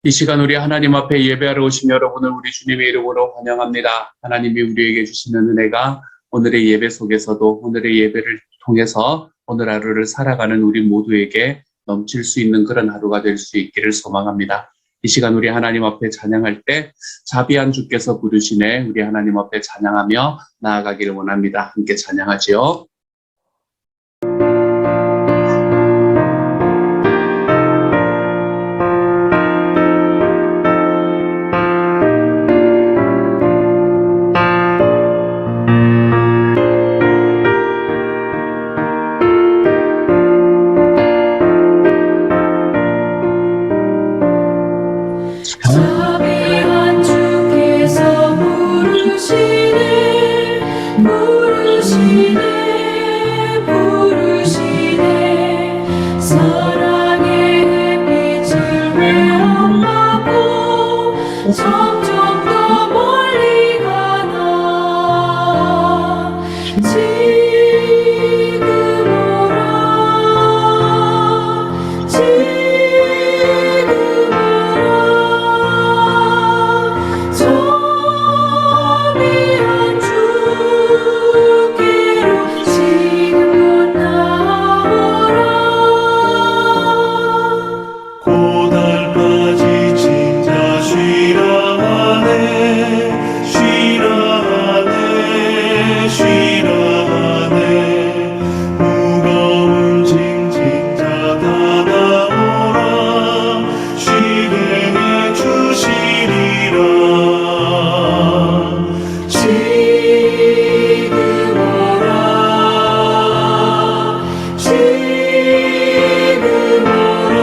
이 시간 우리 하나님 앞에 예배하러 오신 여러분을 우리 주님의 이름으로 환영합니다. 하나님이 우리에게 주시는 은혜가 오늘의 예배 속에서도 오늘의 예배를 통해서 오늘 하루를 살아가는 우리 모두에게 넘칠 수 있는 그런 하루가 될 수 있기를 소망합니다. 이 시간 우리 하나님 앞에 찬양할 때 자비한 주께서 부르시네 우리 하나님 앞에 찬양하며 나아가기를 원합니다. 함께 찬양하지요. 자비한 주께서 부르시네 사랑의 빛을 외엄하고 점점 더 멀리 가나 지금 오라 자비한 주께로 지금 나오라 고달파 지친 자 쉬라 하네 쉬라 하네 쉬라 하네 무거운 짐진 자 다 나오라 쉬게 해 주시리라 지금 오라 지금 오라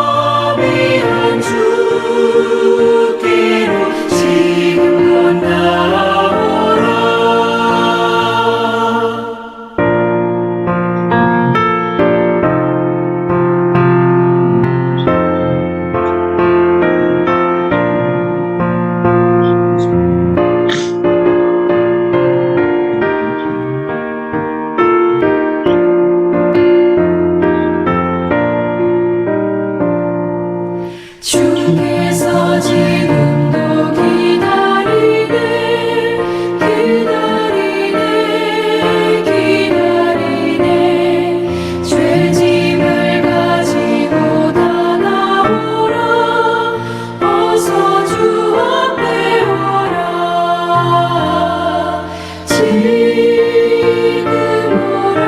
자비한 주께로 지금 나오라 주께서 지금도 기다리네 죄짐을 가지고 다 나오라 어서 주 앞에 오라 지금 오라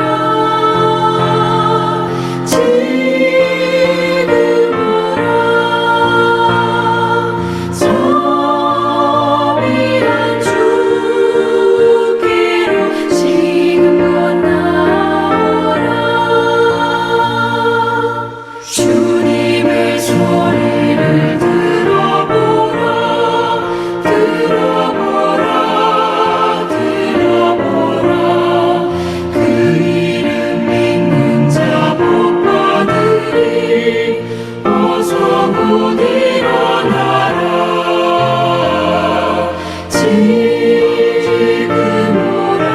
지금 오라 자비한 주께로 지금 나오라 주님의 소리를 들어보라 그 이름 믿는 자 복 받으리 어서 곧 일어나라 지금 오라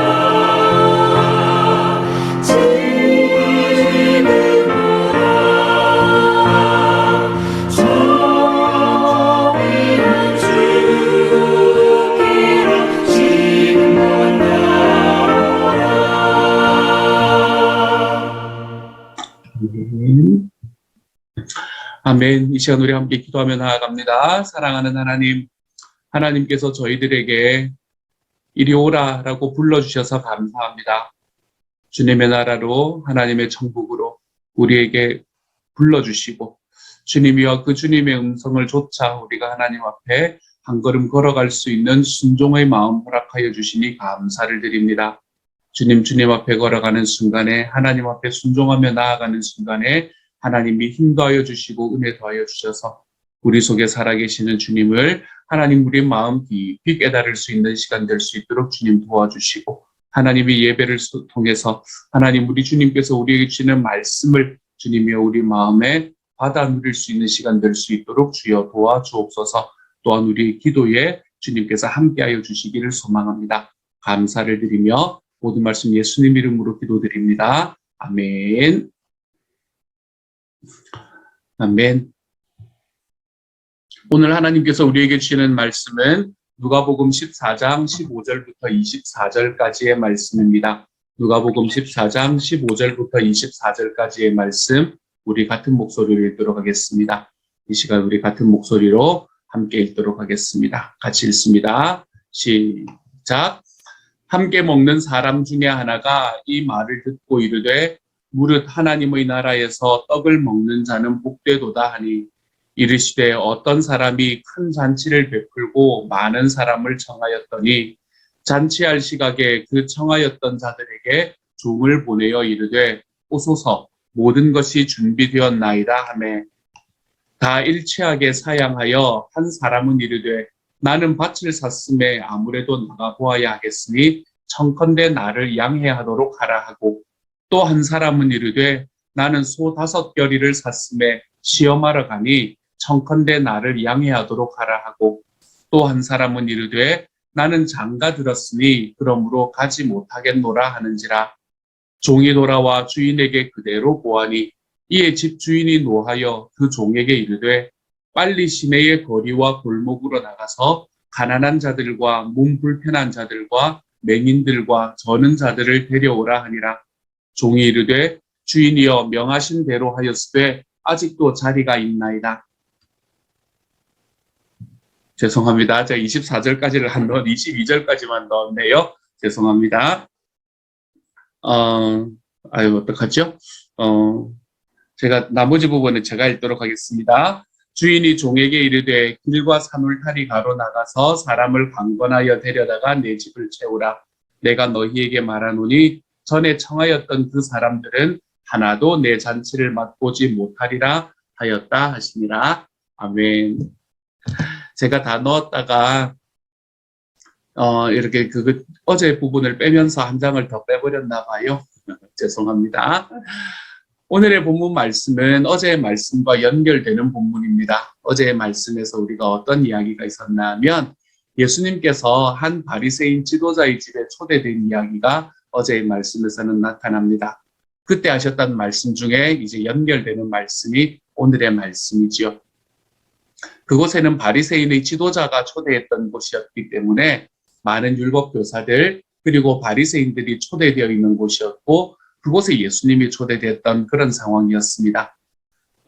지금 오라 자비한 주께로 지금 나오라 아멘. 아멘. 이 시간 우리 함께 기도하며 나아갑니다. 사랑하는 하나님, 하나님께서 저희들에게 이리 오라라고 불러주셔서 감사합니다. 주님의 나라로 하나님의 천국으로 우리에게 불러주시고 주님이여 그 주님의 음성을 조차 우리가 하나님 앞에 한 걸음 걸어갈 수 있는 순종의 마음 허락하여 주시니 감사를 드립니다. 주님 앞에 걸어가는 순간에 하나님 앞에 순종하며 나아가는 순간에 하나님이 힘도하여 주시고 은혜 더하여 주셔서 우리 속에 살아계시는 주님을 하나님 우리 마음 깊이 깨달을 수 있는 시간 될 수 있도록 주님 도와주시고 하나님의 예배를 통해서 하나님 우리 주님께서 우리에게 주시는 말씀을 주님이여 우리 마음에 받아 누릴 수 있는 시간 될 수 있도록 주여 도와주옵소서. 또한 우리의 기도에 주님께서 함께하여 주시기를 소망합니다. 감사를 드리며 모든 말씀 예수님 이름으로 기도드립니다. 아멘. 아멘. 오늘 하나님께서 우리에게 주시는 말씀은 누가복음 14장 15절부터 24절까지의 말씀입니다. 누가복음 14장 15절부터 24절까지의 말씀, 우리 같은 목소리로 읽도록 하겠습니다. 이 시간 우리 같은 목소리로 함께 읽도록 하겠습니다. 같이 읽습니다. 시작. 함께 먹는 사람 중에 하나가 이 말을 듣고 이르되 무릇 하나님의 나라에서 떡을 먹는 자는 복되도다 하니 이르시되 어떤 사람이 큰 잔치를 베풀고 많은 사람을 청하였더니 잔치할 시각에 그 청하였던 자들에게 종을 보내어 이르되 오소서 모든 것이 준비되었나이다 하매 다 일치하게 사양하여 한 사람은 이르되 나는 밭을 샀음에 아무래도 나가 보아야 하겠으니 청컨대 나를 양해하도록 하라 하고 또 한 사람은 이르되 나는 소 5겨리를 샀음에 시험하러 가니 청컨대 나를 양해하도록 하라 하고 또 한 사람은 이르되 나는 장가 들었으니 그러므로 가지 못하겠노라 하는지라. 종이 돌아와 주인에게 그대로 보아니 이에 집주인이 노하여 그 종에게 이르되 빨리 시내의 거리와 골목으로 나가서 가난한 자들과 몸 불편한 자들과 맹인들과 저는 자들을 데려오라 하니라. 종이 이르되 주인이여 명하신 대로 하였으되 아직도 자리가 있나이다. 죄송합니다. 제가 24절까지를 안 넣은 22절까지만 넣었네요. 죄송합니다. 어떡하죠? 제가 나머지 부분은 제가 읽도록 하겠습니다. 주인이 종에게 이르되 길과 산울타리 가로 나가서 사람을 강권하여 데려다가 내 집을 채우라. 내가 너희에게 말하노니 전에 청하였던 그 사람들은 하나도 내 잔치를 맛보지 못하리라 하였다 하시니라. 아멘. 제가 다 넣었다가 이렇게 어제 부분을 빼면서 한 장을 더 빼버렸나 봐요. 죄송합니다. 오늘의 본문 말씀은 어제의 말씀과 연결되는 본문입니다. 어제의 말씀에서 우리가 어떤 이야기가 있었나 하면 예수님께서 한 바리새인 지도자의 집에 초대된 이야기가 어제의 말씀에서는 나타납니다. 그때 하셨던 말씀 중에 이제 연결되는 말씀이 오늘의 말씀이지요. 그곳에는 바리새인의 지도자가 초대했던 곳이었기 때문에 많은 율법 교사들 그리고 바리새인들이 초대되어 있는 곳이었고 그곳에 예수님이 초대됐던 그런 상황이었습니다.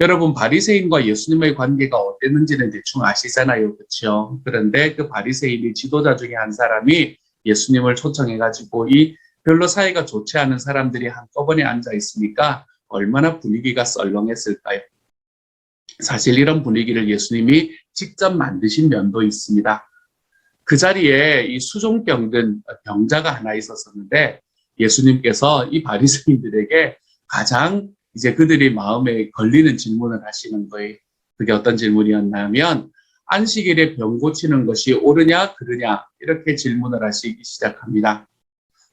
여러분 바리새인과 예수님의 관계가 어땠는지는 대충 아시잖아요. 그렇죠? 그런데 그 바리새인의 지도자 중에 한 사람이 예수님을 초청해가지고 이 별로 사이가 좋지 않은 사람들이 한꺼번에 앉아 있으니까 얼마나 분위기가 썰렁했을까요? 사실 이런 분위기를 예수님이 직접 만드신 면도 있습니다. 그 자리에 이 수종병 든 병자가 하나 있었었는데 예수님께서 이 바리새인들에게 가장 이제 그들이 마음에 걸리는 질문을 하시는 거예요. 그게 어떤 질문이었냐면 안식일에 병 고치는 것이 옳으냐 그르냐 이렇게 질문을 하시기 시작합니다.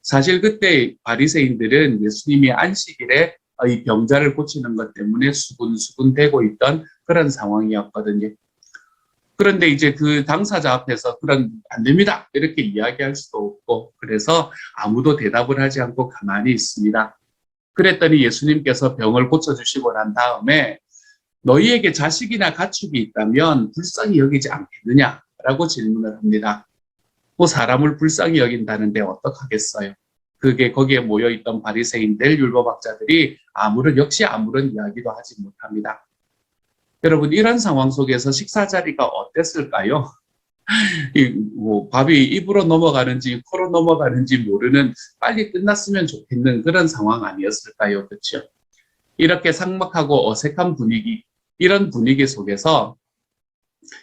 사실 그때 바리새인들은 예수님이 안식일에 이 병자를 고치는 것 때문에 수군수군 되고 있던 그런 상황이었거든요. 그런데 이제 그 당사자 앞에서 그런 안 됩니다 이렇게 이야기할 수도 없고 그래서 아무도 대답을 하지 않고 가만히 있습니다. 그랬더니 예수님께서 병을 고쳐주시고 난 다음에 너희에게 자식이나 가축이 있다면 불쌍히 여기지 않겠느냐라고 질문을 합니다. 뭐 사람을 불쌍히 여긴다는데 어떡하겠어요. 그게 거기에 모여있던 바리새인들 율법학자들이 역시 아무런 이야기도 하지 못합니다. 여러분 이런 상황 속에서 식사 자리가 어땠을까요? 밥이 입으로 넘어가는지 코로 넘어가는지 모르는 빨리 끝났으면 좋겠는 그런 상황 아니었을까요? 그렇죠? 이렇게 삭막하고 어색한 분위기 이런 분위기 속에서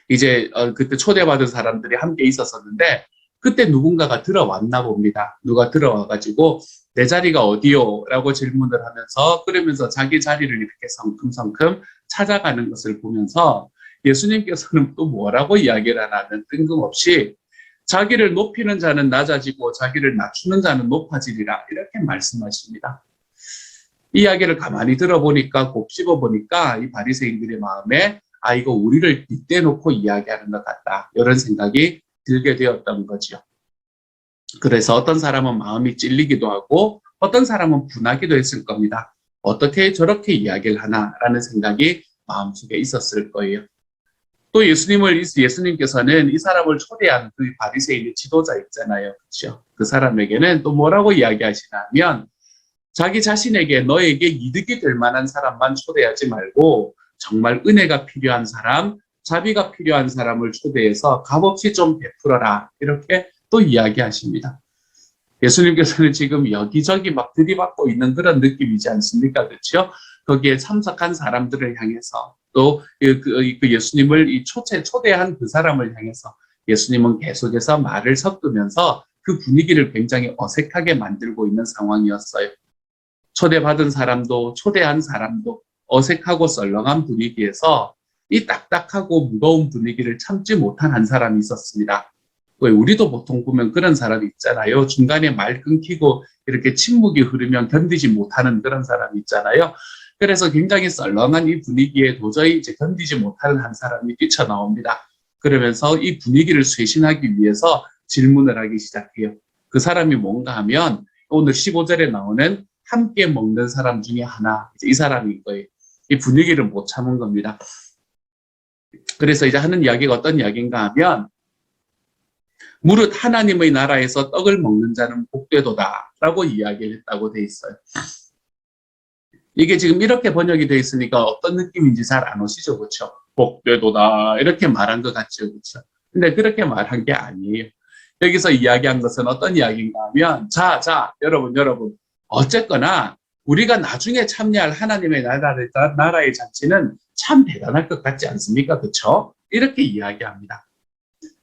이제 그때 초대받은 사람들이 함께 있었었는데 그때 누군가가 들어왔나 봅니다. 누가 들어와가지고 내 자리가 어디요? 라고 질문을 하면서 그러면서 자기 자리를 이렇게 성큼성큼 찾아가는 것을 보면서 예수님께서는 또 뭐라고 이야기를 하냐면 뜬금없이 자기를 높이는 자는 낮아지고 자기를 낮추는 자는 높아지리라 이렇게 말씀하십니다. 이 이야기를 가만히 들어보니까 곱씹어보니까 이 바리새인들의 마음에 이거 우리를 빗대놓고 이야기하는 것 같다 이런 생각이 들게 되었던 거죠. 그래서 어떤 사람은 마음이 찔리기도 하고 어떤 사람은 분하기도 했을 겁니다. 어떻게 저렇게 이야기를 하나라는 생각이 마음속에 있었을 거예요. 또 예수님께서는 이 사람을 초대한 그 바리새인의 지도자 있잖아요. 그렇죠? 그 사람에게는 또 뭐라고 이야기하시냐면 자기 자신에게 너에게 이득이 될 만한 사람만 초대하지 말고 정말 은혜가 필요한 사람, 자비가 필요한 사람을 초대해서 값없이 좀 베풀어라. 이렇게 또 이야기하십니다. 예수님께서는 지금 여기저기 막 들이받고 있는 그런 느낌이지 않습니까? 그렇죠? 거기에 참석한 사람들을 향해서 또 그 예수님을 초대한 그 사람을 향해서 예수님은 계속해서 말을 섞으면서 그 분위기를 굉장히 어색하게 만들고 있는 상황이었어요. 초대받은 사람도 초대한 사람도 어색하고 썰렁한 분위기에서 이 딱딱하고 무거운 분위기를 참지 못한 한 사람이 있었습니다. 왜 우리도 보통 보면 그런 사람이 있잖아요. 중간에 말 끊기고 이렇게 침묵이 흐르면 견디지 못하는 그런 사람이 있잖아요. 그래서 굉장히 썰렁한 이 분위기에 도저히 이제 견디지 못하는 한 사람이 뛰쳐나옵니다. 그러면서 이 분위기를 쇄신하기 위해서 질문을 하기 시작해요. 그 사람이 뭔가 하면 오늘 15절에 나오는 함께 먹는 사람 중에 하나, 이 사람인 거예요. 이 분위기를 못 참은 겁니다. 그래서 이제 하는 이야기가 어떤 이야기인가 하면 무릇 하나님의 나라에서 떡을 먹는 자는 복되도다 라고 이야기를 했다고 돼 있어요. 이게 지금 이렇게 번역이 돼 있으니까 어떤 느낌인지 잘 안 오시죠? 그렇죠? 복되도다 이렇게 말한 것 같죠? 그렇죠? 근데 그렇게 말한 게 아니에요. 여기서 이야기한 것은 어떤 이야기인가 하면 여러분 어쨌거나 우리가 나중에 참여할 하나님의 나라의 잔치는 참 대단할 것 같지 않습니까? 그렇죠? 이렇게 이야기합니다.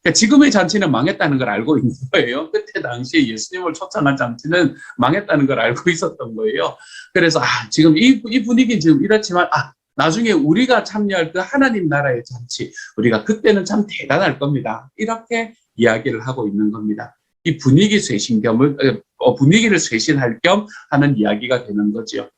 그러니까 지금의 잔치는 망했다는 걸 알고 있는 거예요. 그때 당시에 예수님을 초청한 잔치는 망했다는 걸 알고 있었던 거예요. 그래서 지금 이 분위기는 지금 이렇지만 나중에 우리가 참여할 그 하나님 나라의 잔치 우리가 그때는 참 대단할 겁니다. 이렇게 이야기를 하고 있는 겁니다. 이 분위기를 쇄신할 겸 하는 이야기가 되는 거죠.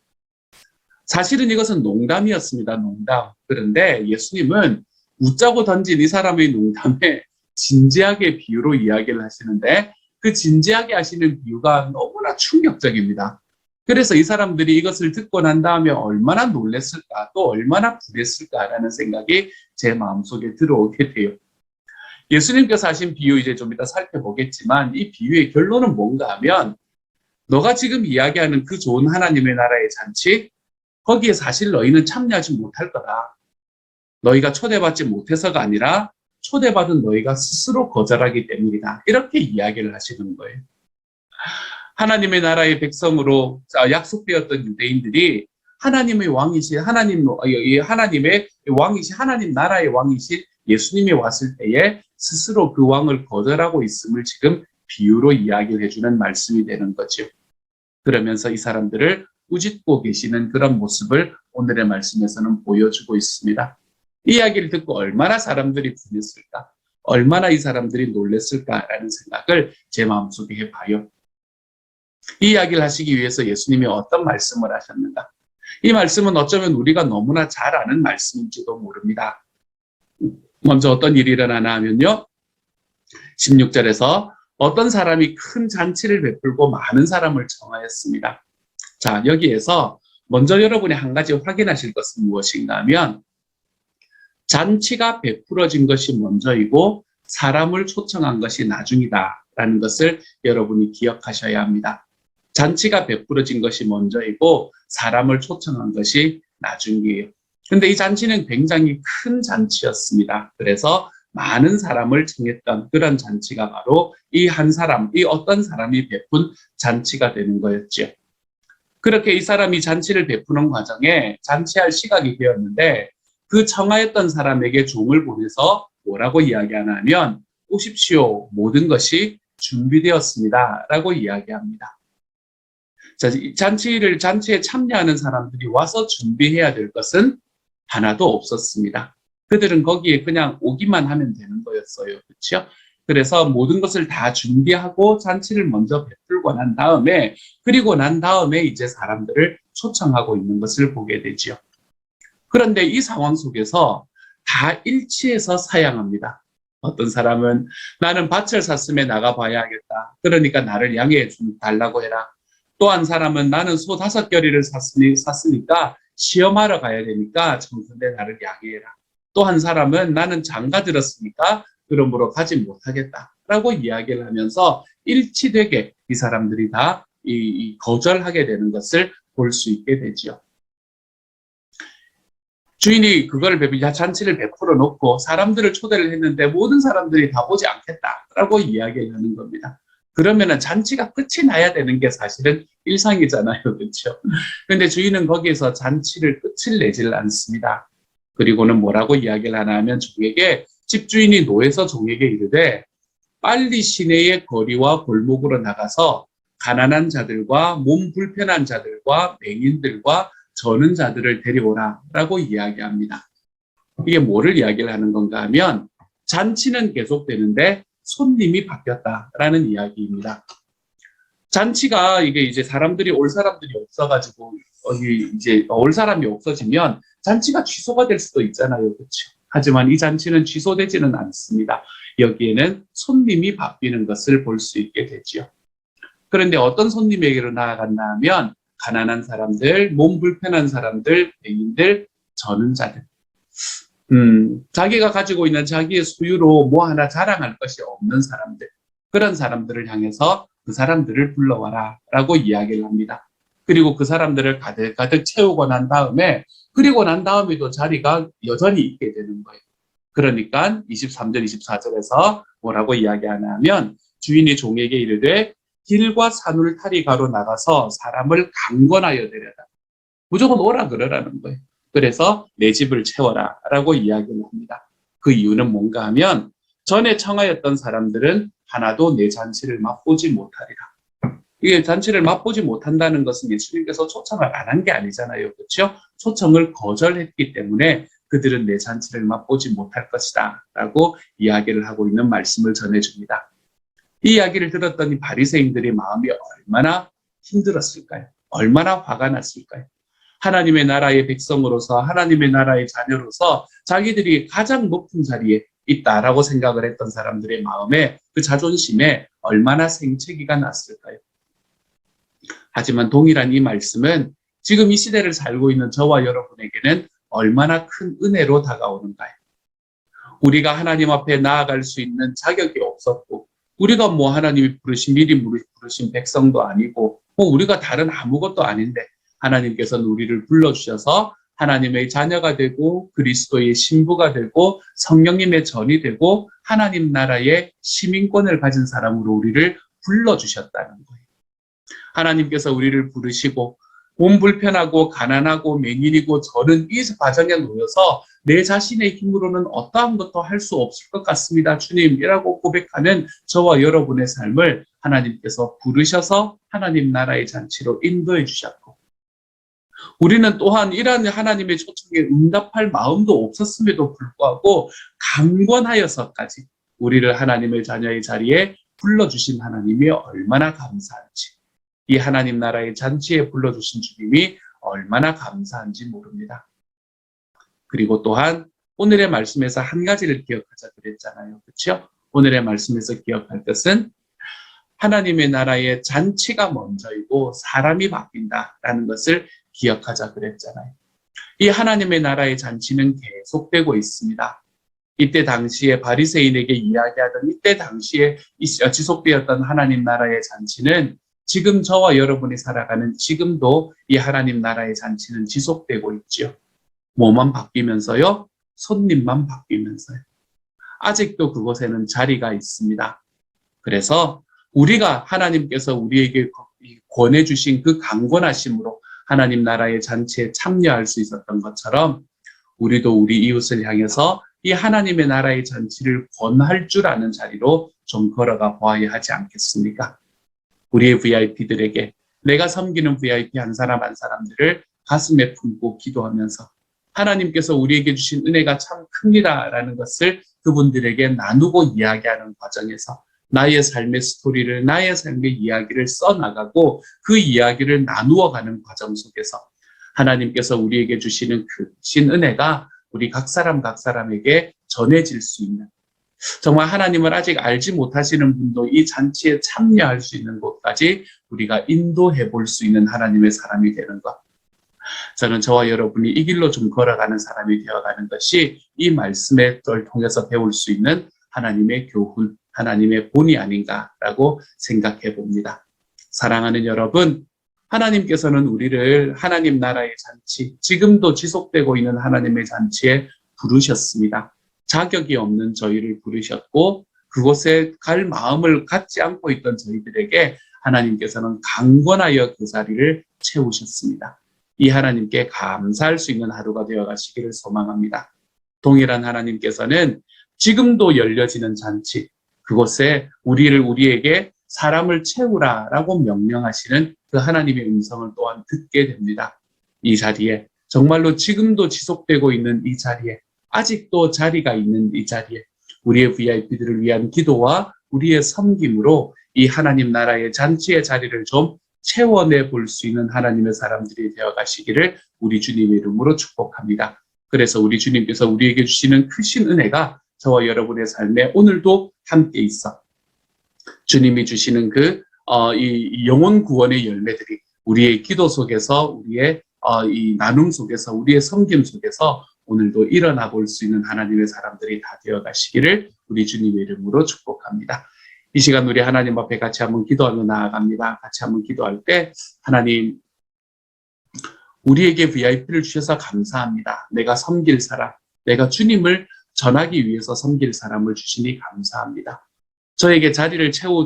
사실은 이것은 농담이었습니다. 농담. 그런데 예수님은 웃자고 던진 이 사람의 농담에 진지하게 비유로 이야기를 하시는데 그 진지하게 하시는 비유가 너무나 충격적입니다. 그래서 이 사람들이 이것을 듣고 난 다음에 얼마나 놀랐을까 또 얼마나 불했을까라는 생각이 제 마음속에 들어오게 돼요. 예수님께서 하신 비유 이제 좀 이따 살펴보겠지만 이 비유의 결론은 뭔가 하면 너가 지금 이야기하는 그 좋은 하나님의 나라의 잔치 거기에 사실 너희는 참여하지 못할 거다. 너희가 초대받지 못해서가 아니라 초대받은 너희가 스스로 거절하기 때문이다. 이렇게 이야기를 하시는 거예요. 하나님의 나라의 백성으로 약속되었던 유대인들이 하나님의 왕이신 하나님 나라의 왕이신 예수님이 왔을 때에 스스로 그 왕을 거절하고 있음을 지금 비유로 이야기를 해주는 말씀이 되는 거죠. 그러면서 이 사람들을 꾸짖고 계시는 그런 모습을 오늘의 말씀에서는 보여주고 있습니다. 이 이야기를 듣고 얼마나 사람들이 분했을까, 얼마나 이 사람들이 놀랬을까라는 생각을 제 마음속에 해봐요. 이 이야기를 하시기 위해서 예수님이 어떤 말씀을 하셨는가? 이 말씀은 어쩌면 우리가 너무나 잘 아는 말씀인지도 모릅니다. 먼저 어떤 일이 일어나나 하면요. 16절에서 어떤 사람이 큰 잔치를 베풀고 많은 사람을 청하였습니다. 자, 여기에서 먼저 여러분이 한 가지 확인하실 것은 무엇인가 하면 잔치가 베풀어진 것이 먼저이고 사람을 초청한 것이 나중이다라는 것을 여러분이 기억하셔야 합니다. 잔치가 베풀어진 것이 먼저이고 사람을 초청한 것이 나중이에요. 근데 이 잔치는 굉장히 큰 잔치였습니다. 그래서 많은 사람을 청했던 그런 잔치가 바로 이 어떤 사람이 베푼 잔치가 되는 거였죠. 그렇게 이 사람이 잔치를 베푸는 과정에 잔치할 시각이 되었는데 그 청하였던 사람에게 종을 보내서 뭐라고 이야기하나 하면 오십시오. 모든 것이 준비되었습니다. 라고 이야기합니다. 자, 잔치에 참여하는 사람들이 와서 준비해야 될 것은 하나도 없었습니다. 그들은 거기에 그냥 오기만 하면 되는 거였어요. 그렇죠? 그래서 모든 것을 다 준비하고 잔치를 먼저 베풀고 난 다음에 이제 사람들을 초청하고 있는 것을 보게 되죠. 그런데 이 상황 속에서 다 일치해서 사양합니다. 어떤 사람은 나는 밭을 샀음에 나가봐야 하겠다. 그러니까 나를 양해해 달라고 해라. 또 한 사람은 나는 소 5결의를 샀으니까 시험하러 가야 되니까 청컨대 나를 양해해라. 또 한 사람은 나는 장가 들었으니까 그러므로 가지 못하겠다라고 이야기를 하면서 일치되게 이 사람들이 다 거절하게 되는 것을 볼 수 있게 되지요. 주인이 그걸 잔치를 베풀어 놓고 사람들을 초대를 했는데 모든 사람들이 다 오지 않겠다라고 이야기를 하는 겁니다. 그러면은 잔치가 끝이 나야 되는 게 사실은 일상이잖아요. 그렇죠? 근데 주인은 거기에서 잔치를 끝을 내질 않습니다. 그리고는 뭐라고 이야기를 하나 하면 종에게 집주인이 노해서 종에게 이르되 빨리 시내의 거리와 골목으로 나가서 가난한 자들과 몸 불편한 자들과 맹인들과 저는 자들을 데려오라 라고 이야기합니다. 이게 뭐를 이야기를 하는 건가 하면 잔치는 계속되는데 손님이 바뀌었다라는 이야기입니다. 잔치가 이게 이제 올 사람들이 없어가지고 이제 올 사람이 없어지면 잔치가 취소가 될 수도 있잖아요. 그렇죠? 하지만 이 잔치는 취소되지는 않습니다. 여기에는 손님이 바뀌는 것을 볼 수 있게 되지요. 그런데 어떤 손님에게로 나아갔나 하면 가난한 사람들, 몸 불편한 사람들, 맹인들, 저는 자들. 자기가 가지고 있는 자기의 소유로 뭐 하나 자랑할 것이 없는 사람들, 그런 사람들을 향해서 그 사람들을 불러와라 라고 이야기를 합니다. 그리고 그 사람들을 가득 채우고 난 다음에도 자리가 여전히 있게 되는 거예요. 그러니까 23절, 24절에서 뭐라고 이야기하나 하면 주인이 종에게 이르되 길과 산을 타리 가로 나가서 사람을 강권하여 데려다. 무조건 오라 그러라는 거예요. 그래서 내 집을 채워라 라고 이야기를 합니다. 그 이유는 뭔가 하면 전에 청하였던 사람들은 하나도 내 잔치를 맛보지 못하리라. 이게 잔치를 맛보지 못한다는 것은 예수님께서 초청을 안 한 게 아니잖아요. 그렇죠? 초청을 거절했기 때문에 그들은 내 잔치를 맛보지 못할 것이다 라고 이야기를 하고 있는 말씀을 전해줍니다. 이 이야기를 들었던 이 바리새인들의 마음이 얼마나 힘들었을까요? 얼마나 화가 났을까요? 하나님의 나라의 백성으로서 하나님의 나라의 자녀로서 자기들이 가장 높은 자리에 있다라고 생각을 했던 사람들의 마음에 그 자존심에 얼마나 생채기가 났을까요? 하지만 동일한 이 말씀은 지금 이 시대를 살고 있는 저와 여러분에게는 얼마나 큰 은혜로 다가오는가요? 우리가 하나님 앞에 나아갈 수 있는 자격이 없었고 우리가 뭐 하나님이 미리 부르신 백성도 아니고 뭐 우리가 다른 아무것도 아닌데 하나님께서는 우리를 불러주셔서 하나님의 자녀가 되고 그리스도의 신부가 되고 성령님의 전이 되고 하나님 나라의 시민권을 가진 사람으로 우리를 불러주셨다는 거예요. 하나님께서 우리를 부르시고 몸 불편하고 가난하고 맹인이고 저는 이 과정에 놓여서 내 자신의 힘으로는 어떠한 것도 할 수 없을 것 같습니다. 주님이라고 고백하는 저와 여러분의 삶을 하나님께서 부르셔서 하나님 나라의 잔치로 인도해 주셨고 우리는 또한 이러한 하나님의 초청에 응답할 마음도 없었음에도 불구하고 강권하여서까지 우리를 하나님의 자녀의 자리에 불러주신 하나님이 얼마나 감사한지 이 하나님 나라의 잔치에 불러주신 주님이 얼마나 감사한지 모릅니다. 그리고 또한 오늘의 말씀에서 한 가지를 기억하자 그랬잖아요. 그렇죠? 오늘의 말씀에서 기억할 것은 하나님의 나라의 잔치가 먼저이고 사람이 바뀐다라는 것을 기억하자 그랬잖아요. 이 하나님의 나라의 잔치는 계속되고 있습니다. 이때 당시에 바리새인에게 이야기하던 이때 당시에 지속되었던 하나님 나라의 잔치는 지금 저와 여러분이 살아가는 지금도 이 하나님 나라의 잔치는 지속되고 있죠. 뭐만 바뀌면서요? 손님만 바뀌면서요. 아직도 그곳에는 자리가 있습니다. 그래서 우리가 하나님께서 우리에게 권해주신 그 강권하심으로 하나님 나라의 잔치에 참여할 수 있었던 것처럼 우리도 우리 이웃을 향해서 이 하나님의 나라의 잔치를 권할 줄 아는 자리로 좀 걸어가 보아야 하지 않겠습니까? 우리의 VIP들에게 내가 섬기는 VIP 한 사람 한 사람들을 가슴에 품고 기도하면서 하나님께서 우리에게 주신 은혜가 참 큽니다라는 것을 그분들에게 나누고 이야기하는 과정에서 나의 삶의 스토리를 나의 삶의 이야기를 써나가고 그 이야기를 나누어가는 과정 속에서 하나님께서 우리에게 주시는 그 신 은혜가 우리 각 사람에게 전해질 수 있는 정말 하나님을 아직 알지 못하시는 분도 이 잔치에 참여할 수 있는 곳까지 우리가 인도해 볼 수 있는 하나님의 사람이 되는 것. 저는 저와 여러분이 이 길로 좀 걸어가는 사람이 되어가는 것이 이 말씀을 통해서 배울 수 있는 하나님의 교훈, 하나님의 본이 아닌가라고 생각해 봅니다. 사랑하는 여러분, 하나님께서는 우리를 하나님 나라의 잔치, 지금도 지속되고 있는 하나님의 잔치에 부르셨습니다. 자격이 없는 저희를 부르셨고 그곳에 갈 마음을 갖지 않고 있던 저희들에게 하나님께서는 강권하여 그 자리를 채우셨습니다. 이 하나님께 감사할 수 있는 하루가 되어 가시기를 소망합니다. 동일한 하나님께서는 지금도 열려지는 잔치, 그곳에 우리에게 사람을 채우라라고 명령하시는 그 하나님의 음성을 또한 듣게 됩니다. 이 자리에, 정말로 지금도 지속되고 있는 이 자리에, 아직도 자리가 있는 이 자리에 우리의 VIP들을 위한 기도와 우리의 섬김으로 이 하나님 나라의 잔치의 자리를 좀 채워내 볼 수 있는 하나님의 사람들이 되어 가시기를 우리 주님의 이름으로 축복합니다. 그래서 우리 주님께서 우리에게 주시는 크신 은혜가 저와 여러분의 삶에 오늘도 함께 있어 주님이 주시는 이 영혼 구원의 열매들이 우리의 기도 속에서, 우리의 이 나눔 속에서, 우리의 섬김 속에서 오늘도 일어나 볼 수 있는 하나님의 사람들이 다 되어 가시기를 우리 주님의 이름으로 축복합니다. 이 시간 우리 하나님 앞에 같이 한번 기도하며 나아갑니다. 같이 한번 기도할 때, 하나님, 우리에게 VIP를 주셔서 감사합니다. 내가 섬길 사람, 내가 주님을 전하기 위해서 섬길 사람을 주시니 감사합니다. 저에게 자리를 제가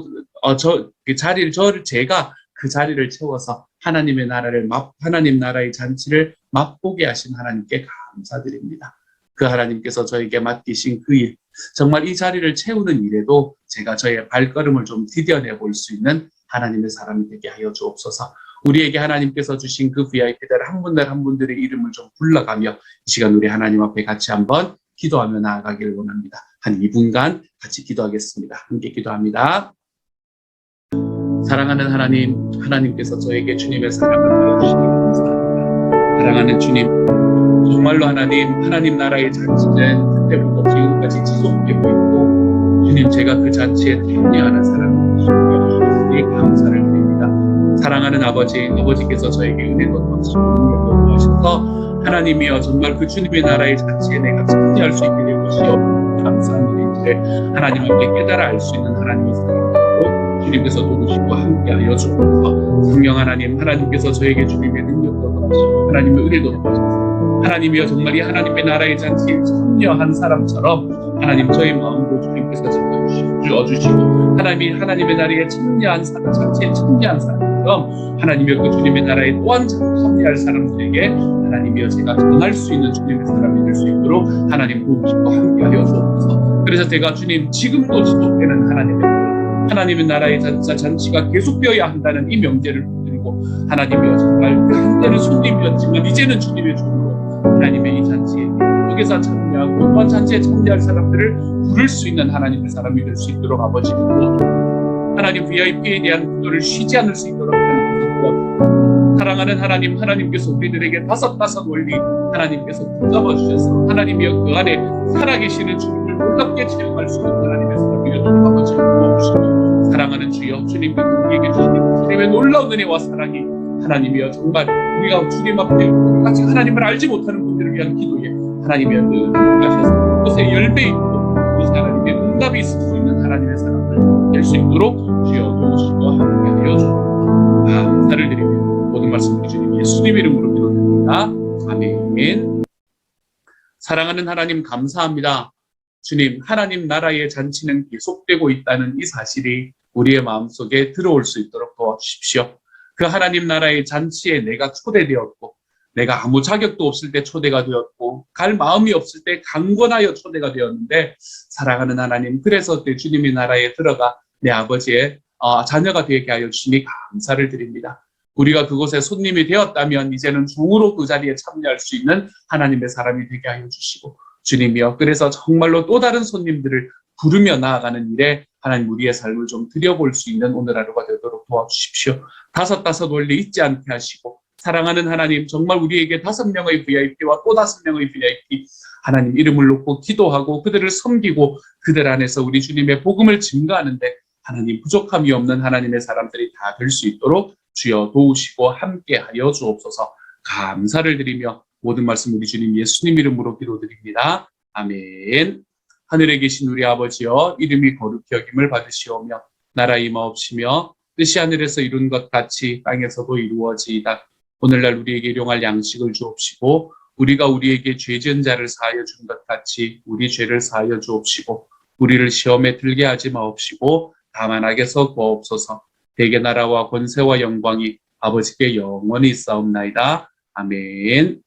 그 자리를 채워서 하나님 나라의 잔치를 맛보게 하신 하나님께 감사드립니다. 그 하나님께서 저에게 맡기신 그 일, 정말 이 자리를 채우는 일에도 제가 저의 발걸음을 좀 디뎌내 볼 수 있는 하나님의 사람이 되게 하여 주옵소서. 우리에게 하나님께서 주신 그 VIP들 한 분들 한 분들의 이름을 좀 불러가며 이 시간 우리 하나님 앞에 같이 한번 기도하며 나아가길 원합니다. 한 2분간 같이 기도하겠습니다. 함께 기도합니다. 사랑하는 하나님, 하나님께서 저에게 주님의 사랑을 보여주시니 감사합니다. 사랑하는 주님, 정말로 하나님 나라의 잔치는 그때부터 지금까지 지속되고 있고, 주님, 제가 그 잔치에 참여하는 사람이 되시니 감사를 드립니다. 사랑하는 아버지께서 저에게 은혜도 더하시고 능력도 더하셔서 하나님이여 정말 그 주님의 나라의 잔치에 내가 참여할 수 있게 될 것이요 감사한 일인지를 하나님 앞에 깨달아 알 수 있는 하나님의 사랑으로 주님께서 도우시고 함께하여 주옵소서. 성령 하나님께서 저에게 주님의 능력도 더하시고 하나님의 은혜도 더하셔서 하나님이여 정말 이 하나님의 나라의 잔치에 참여한 사람처럼 하나님 저의 마음도 주님께서 지켜주시고 하나님의 나라에 참여한 사람, 잔치에 참여한 사람처럼 하나님이여 그 주님의 나라에 또한 참여할 사람들에게 하나님이여 제가 전할 수 있는 주님의 사람이 될 수 있도록 하나님 도우시고 함께하여 주옵소서. 그래서 제가 주님 지금도 지속되는 하나님의 나라의 잔치가 계속되어야 한다는 이 명제를 붙들고 하나님이여 정말 그 한때는 손님이었지만 이제는 주님의 종으로 하나님의 이 잔치에 여기서 참여하고 또한 잔치에 참여할 사람들을 부를 수 있는 하나님의 사람이 될 수 있도록 아버지 하나님 VIP에 대한 기도를 쉬지 않을 수 있도록 하나님 사랑하는 하나님께서 우리들에게 다섯 원리 하나님께서 붙잡아 주셔서 하나님이여 그 안에 살아계시는 주님을 놀랍게 체험할 수 있는 하나님의 사람이 되도록 아버지 도와주시고 사랑하는 주여 주님께 우리에게 주시는 주님의 놀라운 은혜와 사랑이 하나님이여 정말 우리가 주님 앞에 같이 하나님을 알지 못하는 분들을 위한 기도에 하나님이여 응답하셔서 그것에 열매 있고 그것에 하나님의 응답이 있을 수 있는 하나님의 사람을 될 수 있도록 주여 도우시고 함께하여 주옵소서. 감사를 드리며 모든 말씀 우리 주님 예수님 이름으로 기도드립니다. 아멘. 사랑하는 하나님 감사합니다. 주님, 하나님 나라의 잔치는 계속되고 있다는 이 사실이 우리의 마음속에 들어올 수 있도록 도와주십시오. 그 하나님 나라의 잔치에 내가 초대되었고 내가 아무 자격도 없을 때 초대가 되었고 갈 마음이 없을 때 강권하여 초대가 되었는데 사랑하는 하나님, 그래서 내 주님의 나라에 들어가 내 아버지의 자녀가 되게 하여 주시니 감사를 드립니다. 우리가 그곳에 손님이 되었다면 이제는 종으로 그 자리에 참여할 수 있는 하나님의 사람이 되게 하여 주시고 주님이여 그래서 정말로 또 다른 손님들을 부르며 나아가는 일에 하나님 우리의 삶을 좀 들여볼 수 있는 오늘 하루가 되도록 도와주십시오. 다섯 원리 잊지 않게 하시고 사랑하는 하나님 정말 우리에게 5명의 VIP와 또 5명의 VIP 하나님 이름을 놓고 기도하고 그들을 섬기고 그들 안에서 우리 주님의 복음을 증거하는데 하나님 부족함이 없는 하나님의 사람들이 다 될 수 있도록 주여 도우시고 함께하여 주옵소서. 감사를 드리며 모든 말씀 우리 주님 예수님 이름으로 기도드립니다. 아멘. 하늘에 계신 우리 아버지여, 이름이 거룩히 여김을 받으시오며 나라 임하옵시며 뜻이 하늘에서 이룬 것 같이 땅에서도 이루어지이다. 오늘날 우리에게 일용할 양식을 주옵시고 우리가 우리에게 죄 지은 자를 사하여 준 것 같이 우리 죄를 사하여 주옵시고 우리를 시험에 들게 하지 마옵시고 다만 악에서 구하옵소서. 대개 나라와 권세와 영광이 아버지께 영원히 있사옵나이다. 아멘.